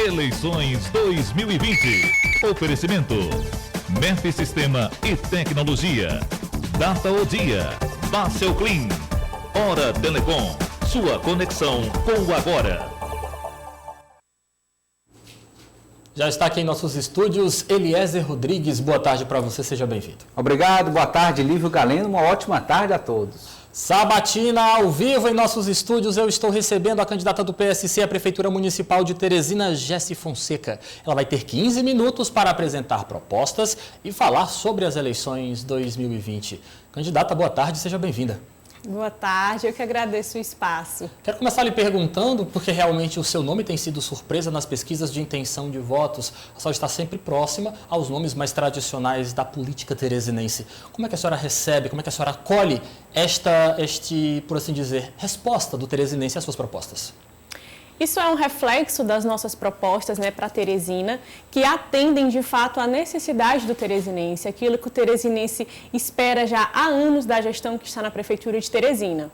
Eleições 2020. Oferecimento: MEF Sistema e Tecnologia. Data o dia. Bacel Clean. Hora Telecom. Sua conexão com o agora. Já está aqui em nossos estúdios Eliezer Rodrigues. Boa tarde para você, seja bem-vindo. Obrigado, boa tarde, Lívio Galeno. Uma ótima tarde a todos. Sabatina ao vivo em nossos estúdios, eu estou recebendo a candidata do PSC à Prefeitura Municipal de Teresina, Jessi Fonseca. Ela vai ter 15 minutos para apresentar propostas e falar sobre as eleições 2020. Candidata, boa tarde, seja bem-vinda. Boa tarde, eu que agradeço o espaço. Quero começar lhe perguntando, porque realmente o seu nome tem sido surpresa nas pesquisas de intenção de votos. A senhora está sempre próxima aos nomes mais tradicionais da política teresinense. Como é que a senhora recebe, como é que a senhora acolhe por assim dizer, resposta do teresinense às suas propostas? Isso é um reflexo das nossas propostas, para Teresina, que atendem de fato à necessidade do teresinense, aquilo que o teresinense espera já há anos da gestão que está na Prefeitura de Teresina.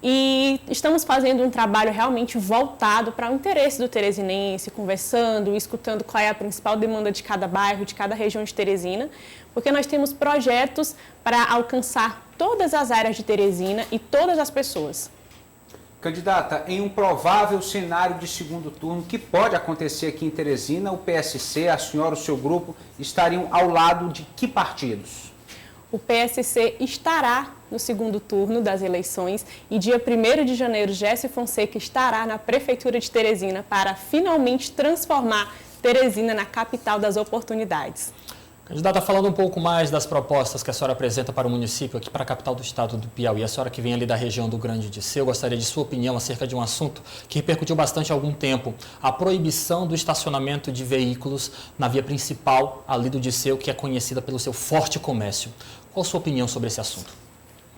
E estamos fazendo um trabalho realmente voltado para o interesse do teresinense, conversando, escutando qual é a principal demanda de cada bairro, de cada região de Teresina, porque nós temos projetos para alcançar todas as áreas de Teresina e todas as pessoas. Candidata, em um provável cenário de segundo turno que pode acontecer aqui em Teresina, o PSC, a senhora, o seu grupo, estariam ao lado de que partidos? O PSC estará no segundo turno das eleições e dia 1º de janeiro, Jessi Fonseca estará na Prefeitura de Teresina para finalmente transformar Teresina na capital das oportunidades. Candidata, falando um pouco mais das propostas que a senhora apresenta para o município, aqui para a capital do estado do Piauí, a senhora que vem ali da região do Grande Disseu, eu gostaria de sua opinião acerca de um assunto que repercutiu bastante há algum tempo, a proibição do estacionamento de veículos na via principal ali do Disseu, que é conhecida pelo seu forte comércio. Qual a sua opinião sobre esse assunto?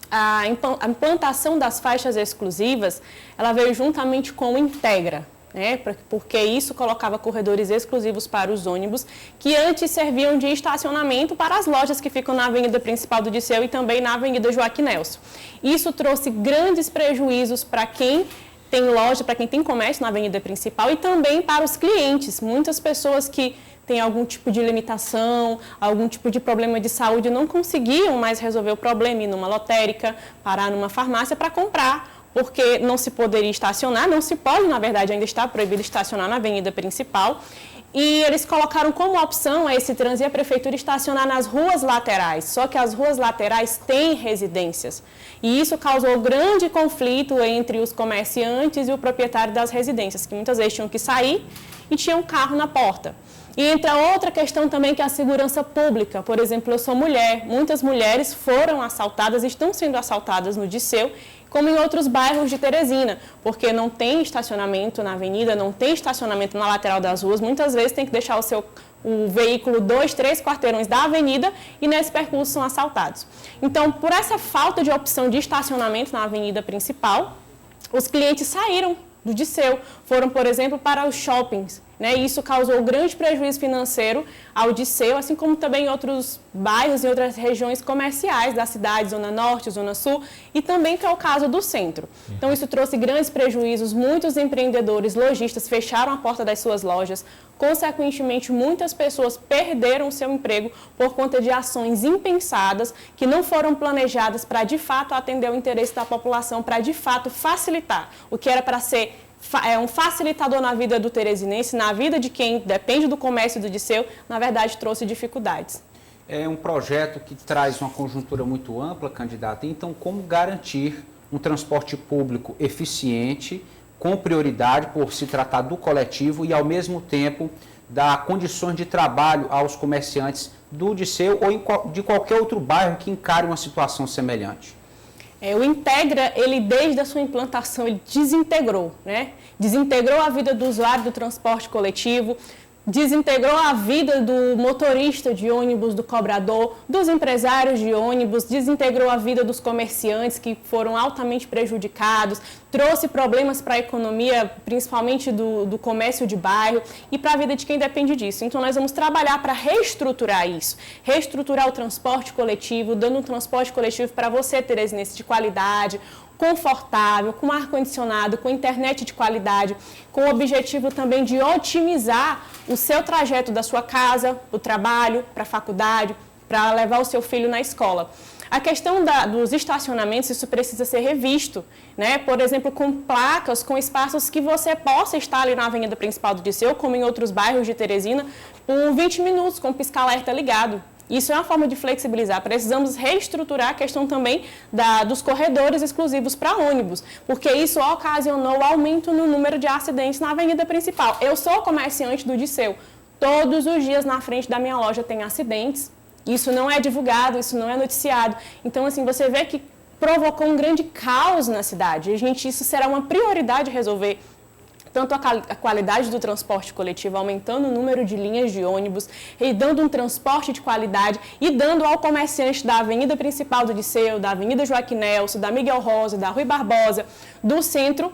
A implantação das faixas exclusivas, ela veio juntamente com o Integra, porque isso colocava corredores exclusivos para os ônibus, que antes serviam de estacionamento para as lojas que ficam na Avenida Principal do Disseu e também na Avenida Joaquim Nelson. Isso trouxe grandes prejuízos para quem tem loja, para quem tem comércio na Avenida Principal e também para os clientes. Muitas pessoas que têm algum tipo de limitação, algum tipo de problema de saúde, não conseguiam mais resolver o problema, ir numa lotérica, parar numa farmácia para comprar, porque não se poderia estacionar, não se pode, na verdade, ainda está proibido estacionar na avenida principal. E eles colocaram como opção a esse trânsito a prefeitura estacionar nas ruas laterais, só que as ruas laterais têm residências. E isso causou grande conflito entre os comerciantes e o proprietário das residências, que muitas vezes tinham que sair e tinham um carro na porta. E entra outra questão também, que é a segurança pública. Por exemplo, eu sou mulher, muitas mulheres foram assaltadas, estão sendo assaltadas no Disseu, como em outros bairros de Teresina, porque não tem estacionamento na avenida, não tem estacionamento na lateral das ruas, muitas vezes tem que deixar o veículo 2, 3 quarteirões da avenida e nesse percurso são assaltados. Então, por essa falta de opção de estacionamento na avenida principal, os clientes saíram do Disseu, foram, por exemplo, para os shoppings, e isso causou grande prejuízo financeiro ao Disseu, assim como também em outros bairros e outras regiões comerciais da cidade, Zona Norte, Zona Sul, e também que é o caso do centro. Então isso trouxe grandes prejuízos, muitos empreendedores, lojistas fecharam a porta das suas lojas, consequentemente muitas pessoas perderam o seu emprego por conta de ações impensadas que não foram planejadas para de fato atender o interesse da população, para de fato facilitar o que era para ser um facilitador na vida do teresinense, na vida de quem depende do comércio do Disseu, na verdade trouxe dificuldades. É um projeto que traz uma conjuntura muito ampla, candidata. Então, como garantir um transporte público eficiente, com prioridade por se tratar do coletivo e, ao mesmo tempo, dar condições de trabalho aos comerciantes do Disseu ou de qualquer outro bairro que encare uma situação semelhante? O Integra, ele desde a sua implantação, ele desintegrou, Desintegrou a vida do usuário do transporte coletivo, desintegrou a vida do motorista de ônibus, do cobrador, dos empresários de ônibus, desintegrou a vida dos comerciantes que foram altamente prejudicados, trouxe problemas para a economia, principalmente do comércio de bairro e para a vida de quem depende disso. Então, nós vamos trabalhar para reestruturar isso, reestruturar o transporte coletivo, dando um transporte coletivo para você, teresinense, de qualidade, confortável, com ar-condicionado, com internet de qualidade, com o objetivo também de otimizar o seu trajeto da sua casa, para o trabalho, para a faculdade, para levar o seu filho na escola. A questão dos estacionamentos, isso precisa ser revisto, né? Por exemplo, com placas, com espaços que você possa estar ali na avenida principal do Disseu, como em outros bairros de Teresina, por 20 minutos, com o pisca-alerta ligado. Isso é uma forma de flexibilizar. Precisamos reestruturar a questão também dos corredores exclusivos para ônibus, porque isso ocasionou aumento no número de acidentes na avenida principal. Eu sou comerciante do Disseu. Todos os dias na frente da minha loja tem acidentes. Isso não é divulgado, isso não é noticiado. Então, assim, você vê que provocou um grande caos na cidade. Isso será uma prioridade resolver. Tanto a qualidade do transporte coletivo, aumentando o número de linhas de ônibus, e dando um transporte de qualidade e dando ao comerciante da avenida principal do Disseu, da avenida Joaquim Nelson, da Miguel Rosa, da Rui Barbosa, do centro,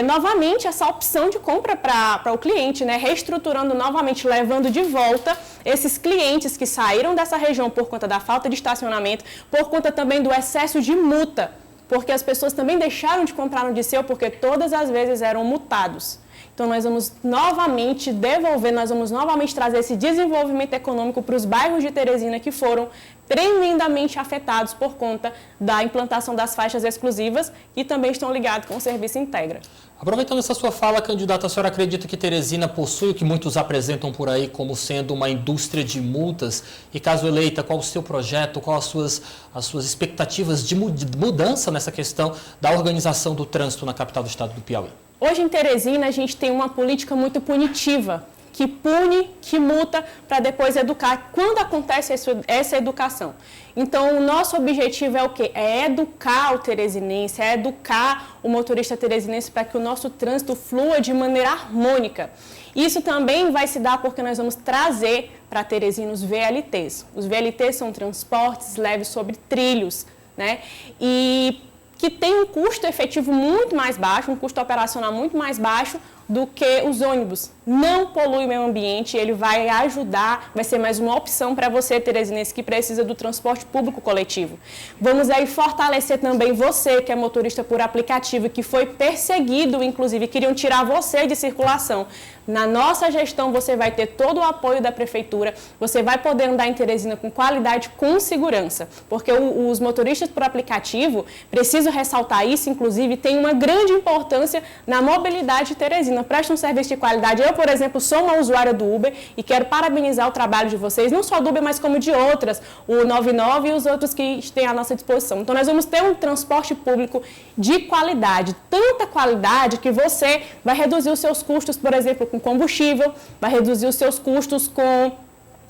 novamente essa opção de compra para o cliente, né? Reestruturando novamente, levando de volta esses clientes que saíram dessa região por conta da falta de estacionamento, por conta também do excesso de multa, porque as pessoas também deixaram de comprar no Disseu porque todas as vezes eram multados. Então, nós vamos novamente devolver, nós vamos novamente trazer esse desenvolvimento econômico para os bairros de Teresina que foram tremendamente afetados por conta da implantação das faixas exclusivas e também estão ligados com o serviço Integra. Aproveitando essa sua fala, candidata, a senhora acredita que Teresina possui o que muitos apresentam por aí como sendo uma indústria de multas? E caso eleita, qual o seu projeto, qual as suas expectativas de mudança nessa questão da organização do trânsito na capital do estado do Piauí? Hoje em Teresina a gente tem uma política muito punitiva, que pune, que multa, para depois educar. Quando acontece essa educação? Então, o nosso objetivo é o quê? É educar o teresinense, é educar o motorista teresinense para que o nosso trânsito flua de maneira harmônica. Isso também vai se dar porque nós vamos trazer para Teresina os VLTs. Os VLTs são transportes leves sobre trilhos, né? E que tem um custo efetivo muito mais baixo, um custo operacional muito mais baixo do que os ônibus. Não polui o meio ambiente, ele vai ajudar, vai ser mais uma opção para você, teresinense, que precisa do transporte público coletivo. Vamos aí fortalecer também você, que é motorista por aplicativo, que foi perseguido, inclusive, queriam tirar você de circulação. Na nossa gestão, você vai ter todo o apoio da prefeitura, você vai poder andar em Teresina com qualidade, com segurança, porque os motoristas por aplicativo, preciso ressaltar isso, inclusive, tem uma grande importância na mobilidade de Teresina. Presta um serviço de qualidade. Eu, por exemplo, sou uma usuária do Uber e quero parabenizar o trabalho de vocês, não só do Uber, mas como de outras, o 99 e os outros que têm à nossa disposição. Então, nós vamos ter um transporte público de qualidade, tanta qualidade que você vai reduzir os seus custos, por exemplo, com combustível, vai reduzir os seus custos com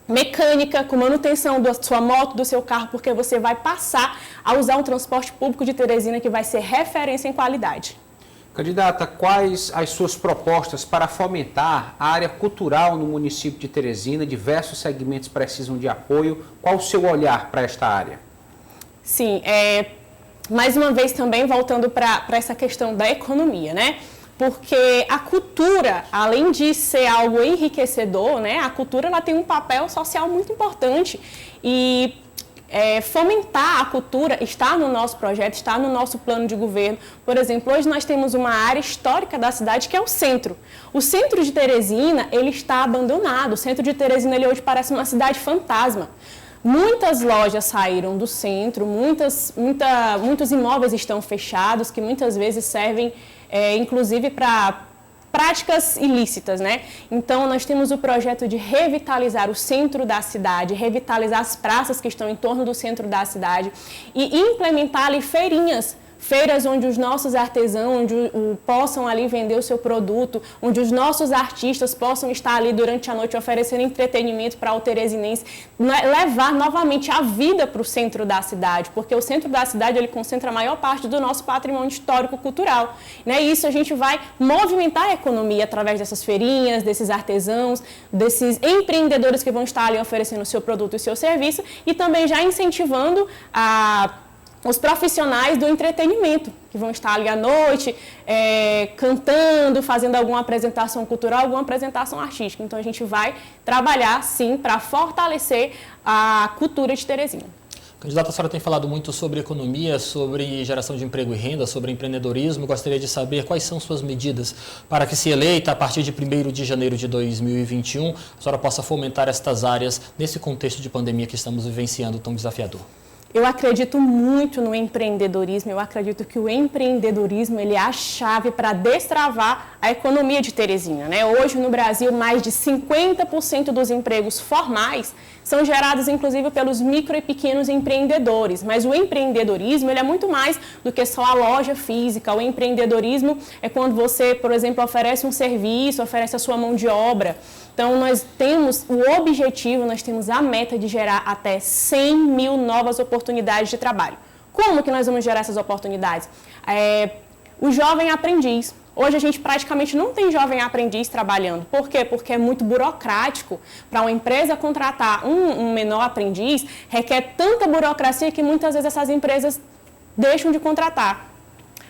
mecânica, com manutenção da sua moto, do seu carro, porque você vai passar a usar um transporte público de Teresina que vai ser referência em qualidade. Candidata, quais as suas propostas para fomentar a área cultural no município de Teresina? Diversos segmentos precisam de apoio. Qual o seu olhar para esta área? Sim, mais uma vez também voltando para essa questão da economia, né? Porque a cultura, além de ser algo enriquecedor, né? A cultura ela tem um papel social muito importante e fomentar a cultura está no nosso projeto, está no nosso plano de governo. Por exemplo, hoje nós temos uma área histórica da cidade que é o centro. O centro de Teresina, ele está abandonado. O centro de Teresina, ele hoje parece uma cidade fantasma. Muitas lojas saíram do centro, muitos imóveis estão fechados, que muitas vezes servem, inclusive, para práticas ilícitas, né? Então, nós temos o projeto de revitalizar o centro da cidade, revitalizar as praças que estão em torno do centro da cidade e implementar ali feiras onde os nossos artesãos possam ali vender o seu produto, onde os nossos artistas possam estar ali durante a noite oferecendo entretenimento para o teresinense, levar novamente a vida para o centro da cidade, porque o centro da cidade ele concentra a maior parte do nosso patrimônio histórico-cultural. Né? E isso a gente vai movimentar a economia através dessas feirinhas, desses artesãos, desses empreendedores que vão estar ali oferecendo o seu produto e o seu serviço e também já incentivando os profissionais do entretenimento, que vão estar ali à noite, cantando, fazendo alguma apresentação cultural, alguma apresentação artística. Então, a gente vai trabalhar, sim, para fortalecer a cultura de Teresina. Candidata, a senhora tem falado muito sobre economia, sobre geração de emprego e renda, sobre empreendedorismo. Gostaria de saber quais são suas medidas para que, se eleita, a partir de 1º de janeiro de 2021, a senhora possa fomentar estas áreas nesse contexto de pandemia que estamos vivenciando tão desafiador. Eu acredito muito no empreendedorismo, eu acredito que o empreendedorismo ele é a chave para destravar a economia de Teresina, né? Hoje no Brasil, mais de 50% dos empregos formais são gerados inclusive pelos micro e pequenos empreendedores, mas o empreendedorismo ele é muito mais do que só a loja física. O empreendedorismo é quando você, por exemplo, oferece um serviço, oferece a sua mão de obra. Então, nós temos o objetivo, nós temos a meta de gerar até 100 mil novas oportunidades de trabalho. Como que nós vamos gerar essas oportunidades? O jovem aprendiz. Hoje a gente praticamente não tem jovem aprendiz trabalhando. Por quê? Porque é muito burocrático. Para uma empresa contratar um menor aprendiz, requer tanta burocracia que muitas vezes essas empresas deixam de contratar.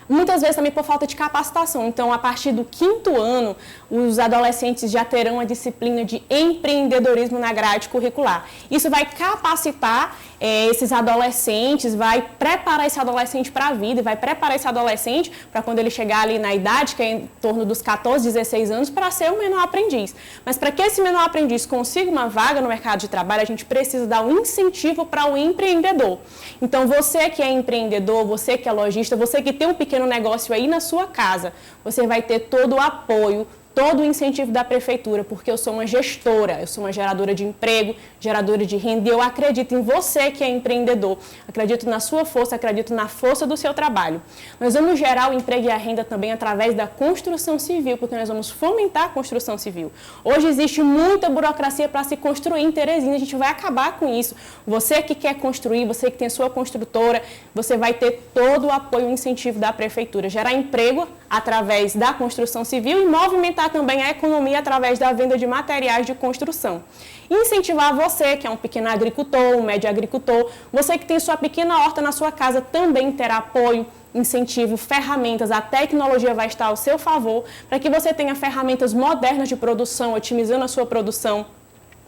Muitas vezes também por falta de capacitação. Então, a partir do 5º ano, os adolescentes já terão a disciplina de empreendedorismo na grade curricular. Isso vai capacitar esses adolescentes, vai preparar esse adolescente para a vida, vai preparar esse adolescente para quando ele chegar ali na idade, que é em torno dos 14, 16 anos, para ser um menor aprendiz. Mas para que esse menor aprendiz consiga uma vaga no mercado de trabalho, a gente precisa dar um incentivo para o empreendedor. Então, você que é empreendedor, você que é lojista, você que tem um pequeno negócio aí na sua casa, você vai ter todo o apoio, todo o incentivo da prefeitura, porque eu sou uma gestora, eu sou uma geradora de emprego, geradora de renda, e eu acredito em você que é empreendedor, acredito na sua força, acredito na força do seu trabalho. Nós vamos gerar o emprego e a renda também através da construção civil, porque nós vamos fomentar a construção civil. Hoje existe muita burocracia para se construir em Teresina, a gente vai acabar com isso. Você que quer construir, você que tem sua construtora, você vai ter todo o apoio e incentivo da prefeitura, gerar emprego através da construção civil e movimentar também a economia através da venda de materiais de construção. Incentivar você, que é um pequeno agricultor, um médio agricultor, você que tem sua pequena horta na sua casa, também terá apoio, incentivo, ferramentas, a tecnologia vai estar ao seu favor, para que você tenha ferramentas modernas de produção, otimizando a sua produção.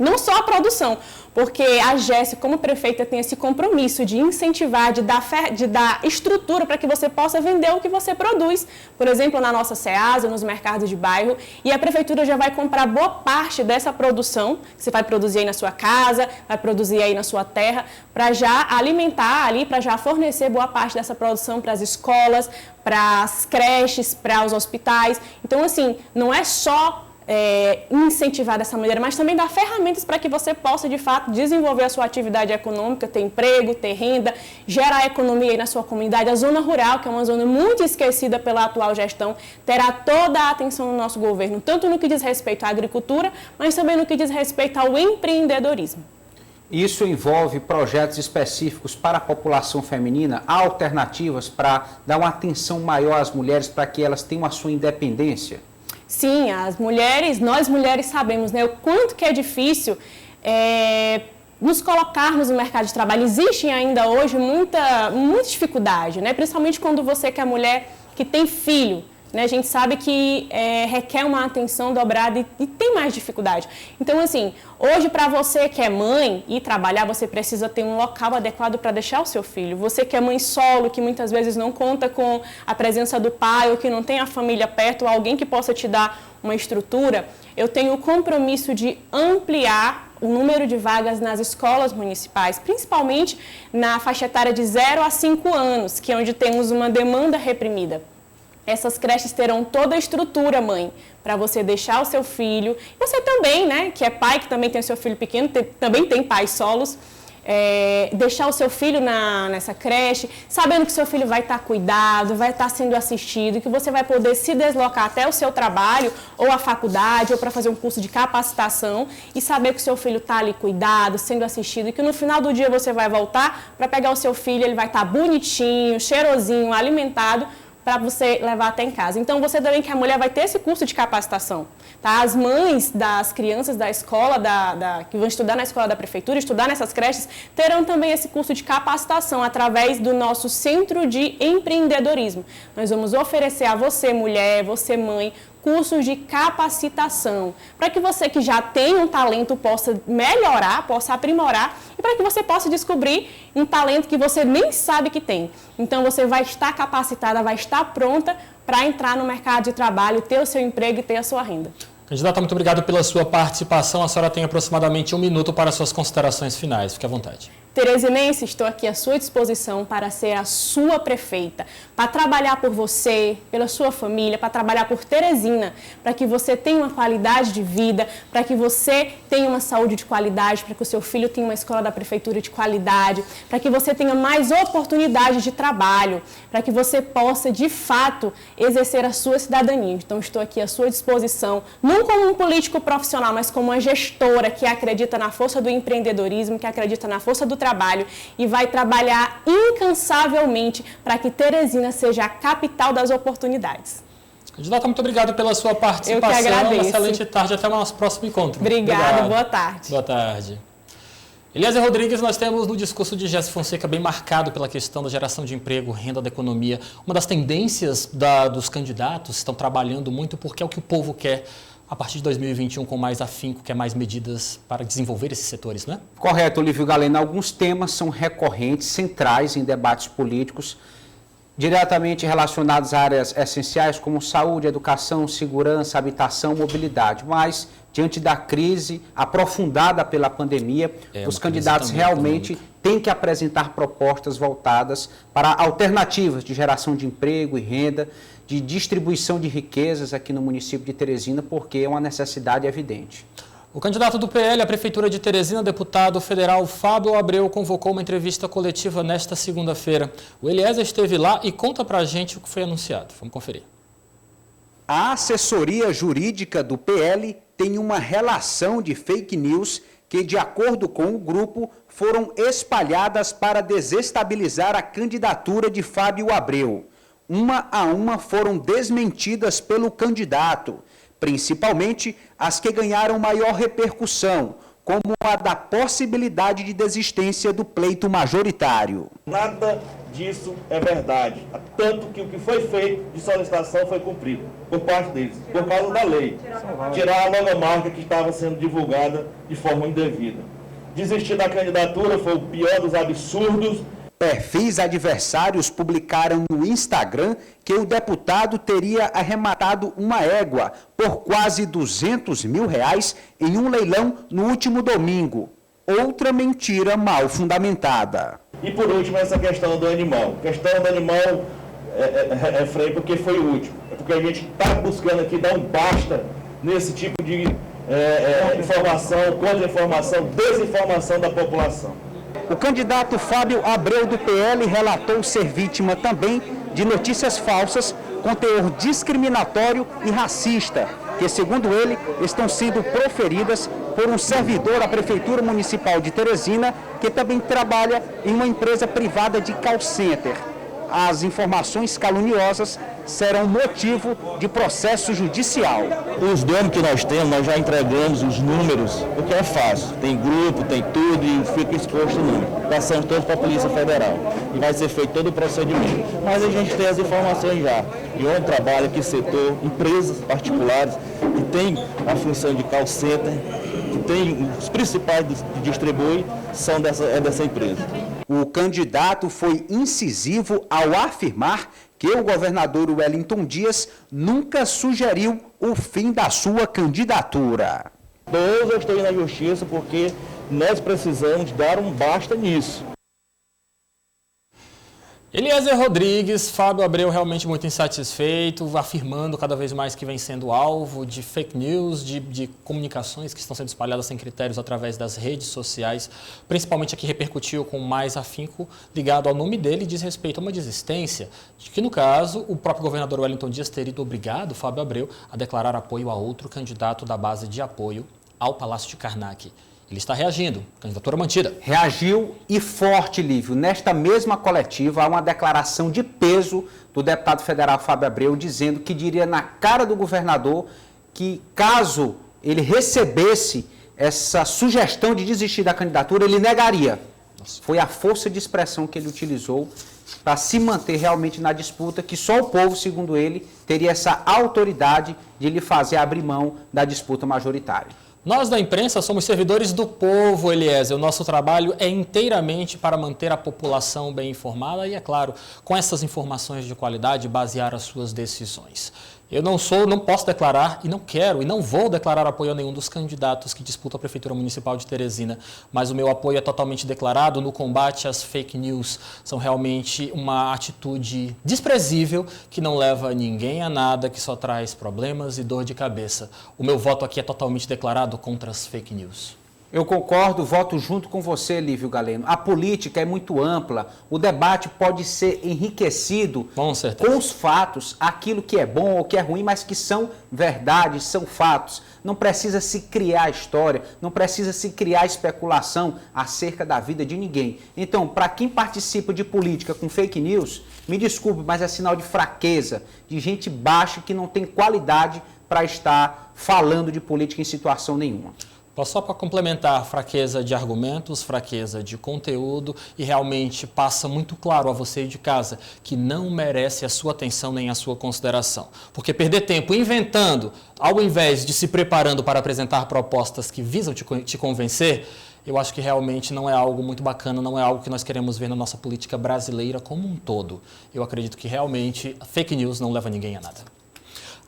Não só a produção, porque a Jéssica, como prefeita, tem esse compromisso de incentivar, de dar estrutura para que você possa vender o que você produz. Por exemplo, na nossa Ceasa, nos mercados de bairro, e a prefeitura já vai comprar boa parte dessa produção, que você vai produzir aí na sua casa, vai produzir aí na sua terra, para já alimentar ali, para já fornecer boa parte dessa produção para as escolas, para as creches, para os hospitais. Então, assim, não é só incentivar dessa maneira, mas também dar ferramentas para que você possa, de fato, desenvolver a sua atividade econômica, ter emprego, ter renda, gerar economia aí na sua comunidade. A zona rural, que é uma zona muito esquecida pela atual gestão, terá toda a atenção do nosso governo, tanto no que diz respeito à agricultura, mas também no que diz respeito ao empreendedorismo. Isso envolve projetos específicos para a população feminina, alternativas para dar uma atenção maior às mulheres, para que elas tenham a sua independência? Sim, nós mulheres sabemos, né, o quanto que é difícil nos colocarmos no mercado de trabalho. Existe ainda hoje muita dificuldade, né, principalmente quando você que é mulher que tem filho. Né, a gente sabe que requer uma atenção dobrada e tem mais dificuldade. Então, assim, hoje para você que é mãe e trabalhar, você precisa ter um local adequado para deixar o seu filho. Você que é mãe solo, que muitas vezes não conta com a presença do pai ou que não tem a família perto, ou alguém que possa te dar uma estrutura, eu tenho o compromisso de ampliar o número de vagas nas escolas municipais, principalmente na faixa etária de 0 a 5 anos, que é onde temos uma demanda reprimida. Essas creches terão toda a estrutura, mãe, para você deixar o seu filho. Você também, né, que é pai, que também tem o seu filho pequeno, também tem pais solos, deixar o seu filho nessa creche, sabendo que seu filho vai estar cuidado, vai estar sendo assistido, que você vai poder se deslocar até o seu trabalho, ou a faculdade, ou para fazer um curso de capacitação, e saber que o seu filho está ali cuidado, sendo assistido, e que no final do dia você vai voltar para pegar o seu filho, ele vai estar bonitinho, cheirosinho, alimentado, para você levar até em casa. Então, você também que a mulher vai ter esse curso de capacitação. Tá? As mães das crianças da escola, que vão estudar na escola da prefeitura, estudar nessas creches, terão também esse curso de capacitação através do nosso Centro de Empreendedorismo. Nós vamos oferecer a você, mulher, você, mãe, cursos de capacitação, para que você que já tem um talento possa melhorar, possa aprimorar e para que você possa descobrir um talento que você nem sabe que tem. Então você vai estar capacitada, vai estar pronta para entrar no mercado de trabalho, ter o seu emprego e ter a sua renda. Candidata, muito obrigado pela sua participação. A senhora tem aproximadamente 1 minuto para suas considerações finais. Fique à vontade. Teresinense, estou aqui à sua disposição para ser a sua prefeita, para trabalhar por você, pela sua família, para trabalhar por Teresina, para que você tenha uma qualidade de vida, para que você tenha uma saúde de qualidade, para que o seu filho tenha uma escola da prefeitura de qualidade, para que você tenha mais oportunidades de trabalho, para que você possa, de fato, exercer a sua cidadania. Então, estou aqui à sua disposição, não como um político profissional, mas como uma gestora que acredita na força do empreendedorismo, que acredita na força do trabalho e vai trabalhar incansavelmente para que Teresina seja a capital das oportunidades. Candidata, muito obrigado pela sua participação. Eu que agradeço. Uma excelente tarde. Até o nosso próximo encontro. Obrigada, boa tarde. Boa tarde. Eliezer Rodrigues, nós temos no discurso de Jéssica Fonseca bem marcado pela questão da geração de emprego, renda da economia. Uma das tendências dos candidatos estão trabalhando muito porque é o que o povo quer a partir de 2021 com mais afinco, quer mais medidas para desenvolver esses setores, né? Correto, Olívio Galeno. Alguns temas são recorrentes, centrais em debates políticos, diretamente relacionados a áreas essenciais como saúde, educação, segurança, habitação, mobilidade. Mas, diante da crise aprofundada pela pandemia, os candidatos realmente têm que apresentar propostas voltadas para alternativas de geração de emprego e renda, de distribuição de riquezas aqui no município de Teresina, porque é uma necessidade evidente. O candidato do PL à Prefeitura de Teresina, deputado federal Fábio Abreu, convocou uma entrevista coletiva nesta segunda-feira. O Eliezer esteve lá e conta pra gente o que foi anunciado. Vamos conferir. A assessoria jurídica do PL tem uma relação de fake news que, de acordo com o grupo, foram espalhadas para desestabilizar a candidatura de Fábio Abreu. Uma a uma foram desmentidas pelo candidato, principalmente as que ganharam maior repercussão, como a da possibilidade de desistência do pleito majoritário. Nada disso é verdade, tanto que o que foi feito de solicitação foi cumprido por parte deles, por causa da lei. Tirar a logomarca que estava sendo divulgada de forma indevida. Desistir da candidatura foi o pior dos absurdos. Perfis adversários publicaram no Instagram que o deputado teria arrematado uma égua por quase R$200 mil em um leilão no último domingo. Outra mentira mal fundamentada. E por último, essa questão do animal. A questão do animal é freio porque foi o último. É porque a gente está buscando aqui dar um basta nesse tipo de informação, contra-informação, desinformação da população. O candidato Fábio Abreu do PL relatou ser vítima também de notícias falsas com teor discriminatório e racista, que, segundo ele, estão sendo proferidas por um servidor da Prefeitura Municipal de Teresina, que também trabalha em uma empresa privada de call center. As informações caluniosas serão motivo de processo judicial. Os donos que nós temos, nós já entregamos os números, o que é fácil. Tem grupo, tem tudo e fica exposto o número. Passando todos para a Polícia Federal. E vai ser feito todo o procedimento. Mas a gente tem as informações já. E onde trabalha, que setor, empresas particulares, que tem a função de call center, que tem os principais que distribuem, são dessa empresa. O candidato foi incisivo ao afirmar que o governador Wellington Dias nunca sugeriu o fim da sua candidatura. Hoje eu estou indo na justiça porque nós precisamos dar um basta nisso. Eliezer Rodrigues, Fábio Abreu realmente muito insatisfeito, afirmando cada vez mais que vem sendo alvo de fake news, de comunicações que estão sendo espalhadas sem critérios através das redes sociais, principalmente a que repercutiu com mais afinco ligado ao nome dele e diz respeito a uma desistência, de que no caso o próprio governador Wellington Dias teria obrigado Fábio Abreu a declarar apoio a outro candidato da base de apoio ao Palácio de Karnak. Ele está reagindo, candidatura mantida. Reagiu e forte, Lívio. Nesta mesma coletiva, há uma declaração de peso do deputado federal Fábio Abreu, dizendo que diria na cara do governador que, caso ele recebesse essa sugestão de desistir da candidatura, ele negaria. Foi a força de expressão que ele utilizou, para se manter realmente na disputa, que só o povo, segundo ele, teria essa autoridade de lhe fazer abrir mão da disputa majoritária. Nós da imprensa somos servidores do povo, Eliezer. O nosso trabalho é inteiramente para manter a população bem informada e, é claro, com essas informações de qualidade, basear as suas decisões. Eu não posso declarar e não quero e não vou declarar apoio a nenhum dos candidatos que disputam a Prefeitura Municipal de Teresina, mas o meu apoio é totalmente declarado no combate às fake news. São realmente uma atitude desprezível que não leva ninguém a nada, que só traz problemas e dor de cabeça. O meu voto aqui é totalmente declarado contra as fake news. Eu concordo, voto junto com você, Lívio Galeno. A política é muito ampla, o debate pode ser enriquecido com os fatos, aquilo que é bom ou que é ruim, mas que são verdades, são fatos. Não precisa se criar história, não precisa se criar especulação acerca da vida de ninguém. Então, para quem participa de política com fake news, me desculpe, mas é sinal de fraqueza, de gente baixa que não tem qualidade para estar falando de política em situação nenhuma. Só para complementar, fraqueza de argumentos, fraqueza de conteúdo e realmente passa muito claro a você de casa que não merece a sua atenção nem a sua consideração. Porque perder tempo inventando, ao invés de se preparando para apresentar propostas que visam te convencer, eu acho que realmente não é algo muito bacana, não é algo que nós queremos ver na nossa política brasileira como um todo. Eu acredito que realmente fake news não leva ninguém a nada.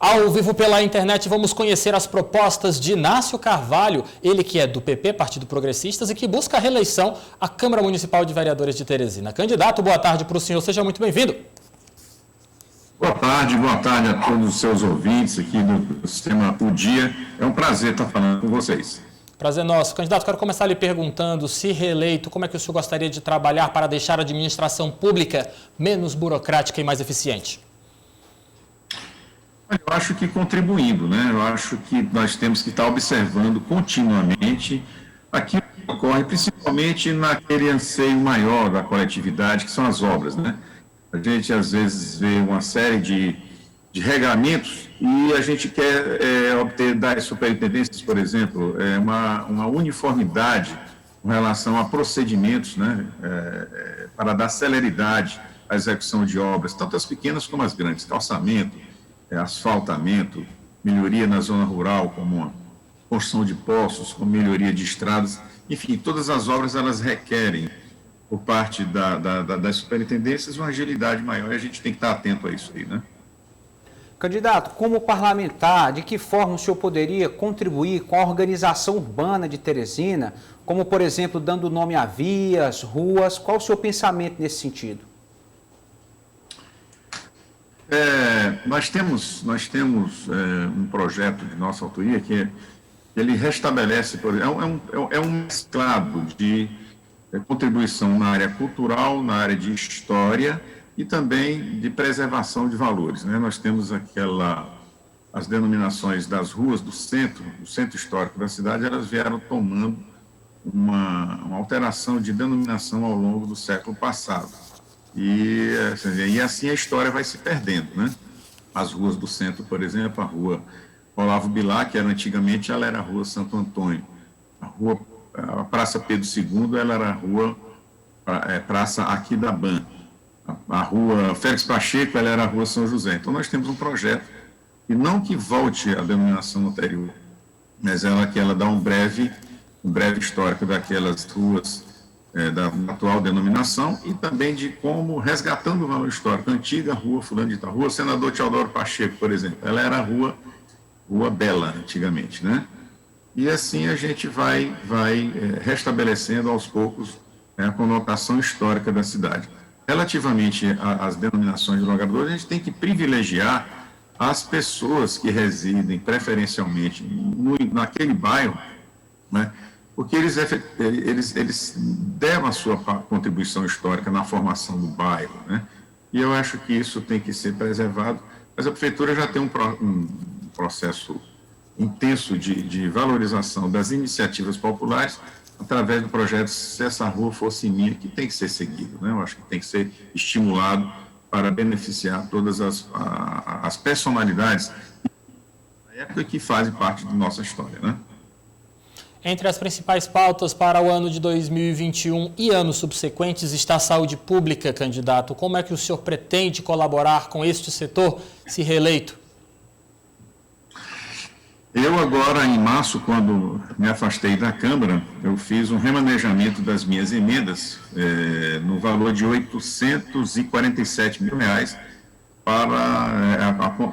Ao vivo pela internet, vamos conhecer as propostas de Inácio Carvalho, ele que é do PP, Partido Progressistas, e que busca a reeleição à Câmara Municipal de Vereadores de Teresina. Candidato, boa tarde para o senhor, seja muito bem-vindo. Boa tarde a todos os seus ouvintes aqui do Sistema O Dia. É um prazer estar falando com vocês. Prazer nosso. Candidato, quero começar lhe perguntando, se reeleito, como é que o senhor gostaria de trabalhar para deixar a administração pública menos burocrática e mais eficiente? Eu acho que contribuindo, né? Eu acho que nós temos que estar observando continuamente aquilo que ocorre, principalmente naquele anseio maior da coletividade, que são as obras, né? A gente, às vezes, vê uma série de regramentos e a gente quer obter das superintendências, por exemplo, uma uniformidade com relação a procedimentos, né? Para dar celeridade à execução de obras, tanto as pequenas como as grandes, calçamento, asfaltamento, melhoria na zona rural, como a construção de poços, como melhoria de estradas, enfim, todas as obras elas requerem, por parte das superintendências, uma agilidade maior e a gente tem que estar atento a isso aí, né? Candidato, como parlamentar, de que forma o senhor poderia contribuir com a organização urbana de Teresina, como, por exemplo, dando nome a vias, ruas? Qual o seu pensamento nesse sentido? Nós temos um projeto de nossa autoria que ele restabelece, é um mesclado de contribuição na área cultural, na área de história e também de preservação de valores, né? Nós temos as denominações das ruas do centro histórico da cidade, elas vieram tomando uma alteração de denominação ao longo do século passado. E assim a história vai se perdendo, né? As ruas do centro, por exemplo, a rua Olavo Bilac, que antigamente ela era a rua Santo Antônio. A Praça Pedro II, ela era a rua Praça Aquidaban. A rua Félix Pacheco, ela era a rua São José. Então nós temos um projeto, e não que volte à denominação anterior, mas que ela dá um breve histórico daquelas ruas da atual denominação e também de como, resgatando o valor histórico, a antiga rua fulano de tal, rua Senador Teodoro Pacheco, por exemplo, ela era a rua Bela, antigamente, né? E assim a gente vai restabelecendo aos poucos a conotação histórica da cidade. Relativamente às denominações de logradores, a gente tem que privilegiar as pessoas que residem preferencialmente naquele bairro, né? Porque eles deram a sua contribuição histórica na formação do bairro, né? E eu acho que isso tem que ser preservado, mas a prefeitura já tem um processo intenso de valorização das iniciativas populares através do projeto Se Essa Rua Fosse Minha, que tem que ser seguido, né? Eu acho que tem que ser estimulado para beneficiar todas as personalidades da época que fazem parte da nossa história, né? Entre as principais pautas para o ano de 2021 e anos subsequentes está a saúde pública, candidato. Como é que o senhor pretende colaborar com este setor, se reeleito? Eu agora, em março, quando me afastei da Câmara, eu fiz um remanejamento das minhas emendas no valor de R$ 847 mil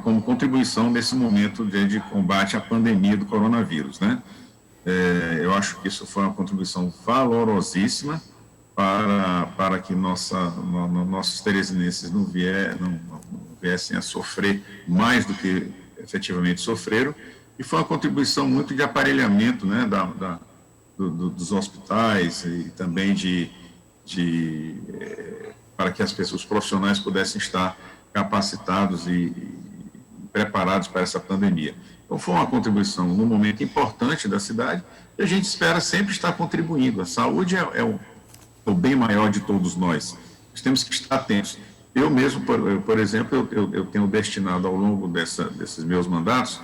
como contribuição nesse momento de combate à pandemia do coronavírus, né? Eu acho que isso foi uma contribuição valorosíssima para que nossos teresinenses não viessem a sofrer mais do que efetivamente sofreram, e foi uma contribuição muito de aparelhamento, né, dos hospitais e também para que os profissionais pudessem estar capacitados e preparados para essa pandemia. Então, foi uma contribuição num momento importante da cidade e a gente espera sempre estar contribuindo. A saúde é o bem maior de todos nós. Nós temos que estar atentos. Eu mesmo, por exemplo, eu tenho destinado ao longo desses meus mandatos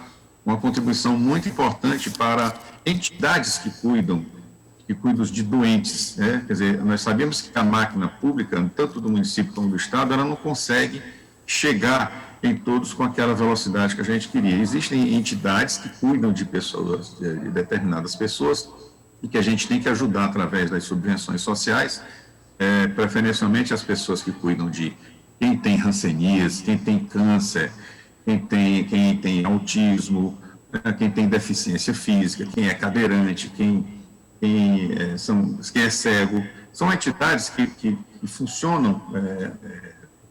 uma contribuição muito importante para entidades que cuidam de doentes, né? Quer dizer, nós sabemos que a máquina pública, tanto do município como do estado, ela não consegue chegar em todos com aquela velocidade que a gente queria. Existem entidades que cuidam de pessoas, de determinadas pessoas, e que a gente tem que ajudar através das subvenções sociais, preferencialmente as pessoas que cuidam de quem tem hanseníase, quem tem câncer, quem tem autismo, quem tem deficiência física, quem é cadeirante, quem é cego. São entidades que funcionam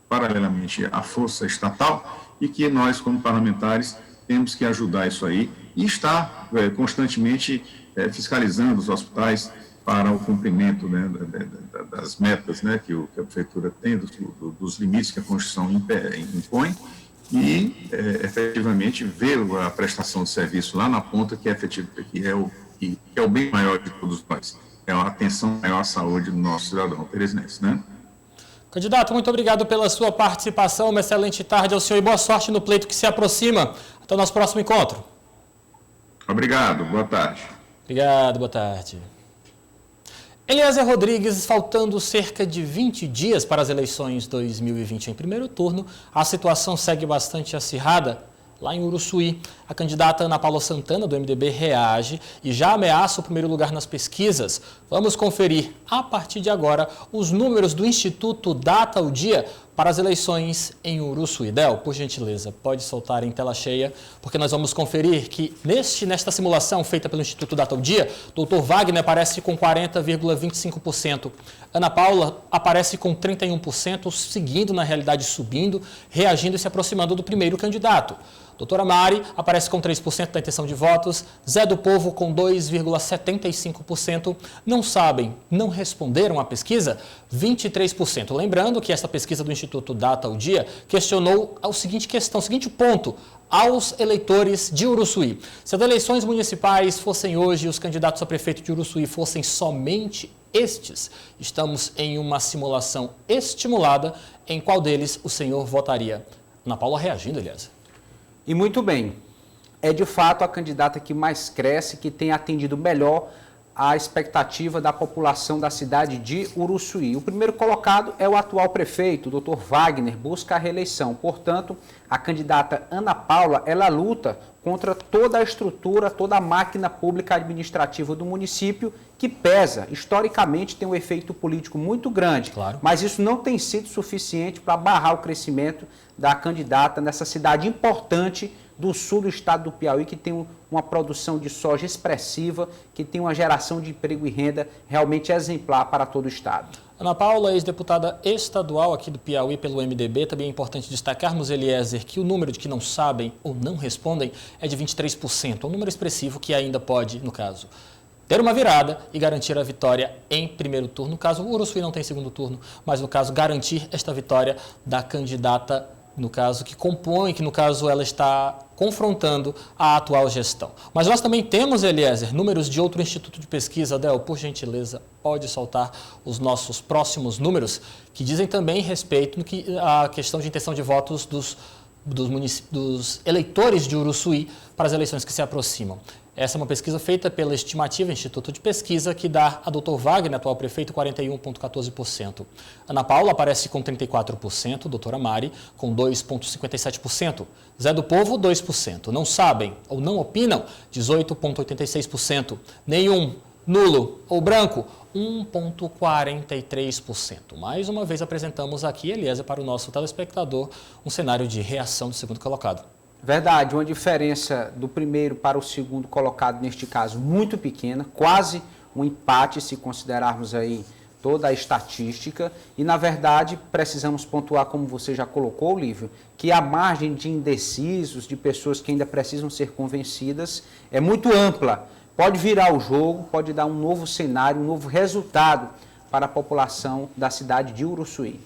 paralelamente à força estatal e que nós, como parlamentares, temos que ajudar isso aí e estar constantemente fiscalizando os hospitais para o cumprimento, né, das metas, né, que a Prefeitura tem, dos limites que a Constituição impõe, e efetivamente ver a prestação de serviço lá na ponta, que é o bem maior de todos nós, é a atenção maior à saúde do nosso cidadão teresinense, né? Candidato, muito obrigado pela sua participação, uma excelente tarde ao senhor e boa sorte no pleito que se aproxima. Até o nosso próximo encontro. Obrigado, boa tarde. Obrigado, boa tarde. Eliezer Rodrigues, faltando cerca de 20 dias para as eleições 2020 em primeiro turno, a situação segue bastante acirrada lá em Uruçuí. A candidata Ana Paula Santana, do MDB, reage e já ameaça o primeiro lugar nas pesquisas. Vamos conferir, a partir de agora, os números do Instituto Data ao Dia para as eleições em Uruçuí. Del, por gentileza, pode soltar em tela cheia, porque nós vamos conferir que nesta simulação feita pelo Instituto Data ao Dia, Dr. Wagner aparece com 40,25%. Ana Paula aparece com 31%, seguindo, na realidade, subindo, reagindo e se aproximando do primeiro candidato. Doutora Mari aparece com 3% da intenção de votos, Zé do Povo com 2,75%, não sabem, não responderam à pesquisa, 23%. Lembrando que essa pesquisa do Instituto Data ao Dia questionou o seguinte ponto aos eleitores de Uruçuí. Se as eleições municipais fossem hoje e os candidatos a prefeito de Uruçuí fossem somente estes, estamos em uma simulação estimulada, em qual deles o senhor votaria? Ana Paula reagindo, aliás. E muito bem, é de fato a candidata que mais cresce, que tem atendido melhor a expectativa da população da cidade de Uruçuí. O primeiro colocado é o atual prefeito, o Dr. Wagner, busca a reeleição. Portanto, a candidata Ana Paula, ela luta contra toda a estrutura, toda a máquina pública administrativa do município, que pesa, historicamente tem um efeito político muito grande, claro. Mas isso não tem sido suficiente para barrar o crescimento da candidata nessa cidade importante do sul do estado do Piauí, que tem uma produção de soja expressiva, que tem uma geração de emprego e renda realmente exemplar para todo o estado. Ana Paula, ex-deputada estadual aqui do Piauí pelo MDB, também é importante destacarmos, Eliezer, que o número de que não sabem ou não respondem é de 23%, um número expressivo que ainda pode, no caso, ter uma virada e garantir a vitória em primeiro turno. No caso, o Uruçuí não tem segundo turno, mas no caso, garantir esta vitória da candidata, no caso, que compõe, que no caso ela está confrontando a atual gestão. Mas nós também temos, Eliezer, números de outro instituto de pesquisa. Del, por gentileza, pode soltar os nossos próximos números, que dizem também respeito no que a questão de intenção de votos dos eleitores de Uruçuí para as eleições que se aproximam. Essa é uma pesquisa feita pela Estimativa Instituto de Pesquisa, que dá a Dr. Wagner, atual prefeito, 41,14%. Ana Paula aparece com 34%, doutora Mari com 2,57%. Zé do Povo, 2%. Não sabem ou não opinam, 18,86%. Nenhum, nulo ou branco, 1,43%. Mais uma vez apresentamos aqui, Eliezer, para o nosso telespectador, um cenário de reação do segundo colocado. Verdade, uma diferença do primeiro para o segundo colocado, neste caso, muito pequena, quase um empate, se considerarmos aí toda a estatística. E, na verdade, precisamos pontuar, como você já colocou, Lívio, que a margem de indecisos, de pessoas que ainda precisam ser convencidas, é muito ampla. Pode virar o jogo, pode dar um novo cenário, um novo resultado para a população da cidade de Uruçuí.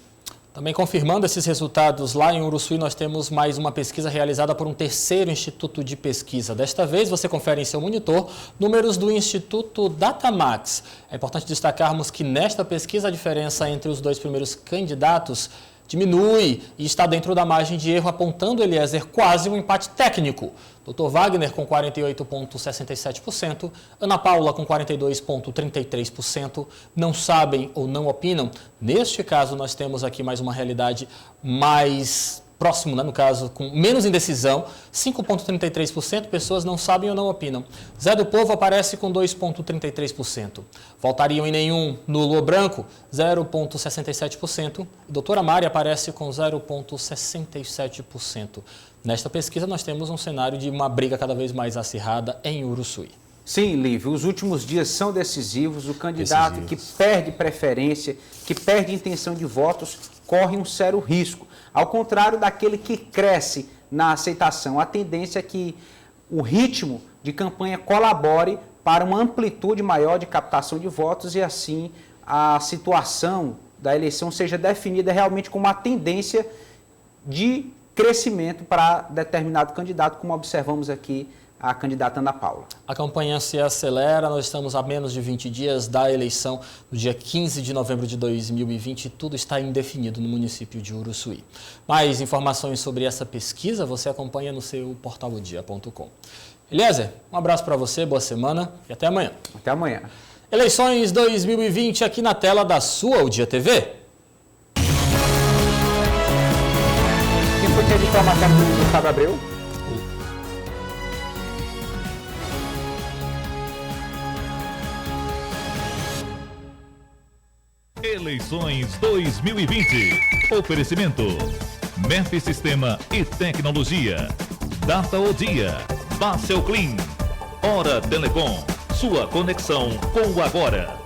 Também confirmando esses resultados, lá em Uruçuí nós temos mais uma pesquisa realizada por um terceiro instituto de pesquisa. Desta vez você confere em seu monitor números do Instituto Datamax. É importante destacarmos que nesta pesquisa a diferença entre os dois primeiros candidatos diminui e está dentro da margem de erro, apontando, Eliezer, quase um empate técnico. Dr. Wagner com 48,67%, Ana Paula com 42,33%, não sabem ou não opinam. Neste caso, nós temos aqui mais uma realidade mais próximo, né? No caso, com menos indecisão, 5,33%, pessoas não sabem ou não opinam. Zé do Povo aparece com 2,33%. Voltariam em nenhum, nulo ou branco, 0,67%. Doutora Mari aparece com 0,67%. Nesta pesquisa, nós temos um cenário de uma briga cada vez mais acirrada em Uruçuí. Sim, Lívio, os últimos dias são decisivos. O candidato que perde preferência, que perde intenção de votos, corre um sério risco. Ao contrário daquele que cresce na aceitação, a tendência é que o ritmo de campanha colabore para uma amplitude maior de captação de votos e assim a situação da eleição seja definida realmente como uma tendência de crescimento para determinado candidato, como observamos aqui a candidata Ana Paula. A campanha se acelera, nós estamos a menos de 20 dias da eleição, no dia 15 de novembro de 2020, e tudo está indefinido no município de Uruçuí. Mais informações sobre essa pesquisa você acompanha no seu portalodia.com. Eliezer, um abraço para você, boa semana e até amanhã. Até amanhã. Eleições 2020 aqui na tela da sua O Dia TV. Quem foi que editou a matéria do Gustavo Abreu? Eleições 2020. Oferecimento. Memphis Sistema e Tecnologia. Data o Dia. Basel Clean. Hora Telecom. Sua conexão com o agora.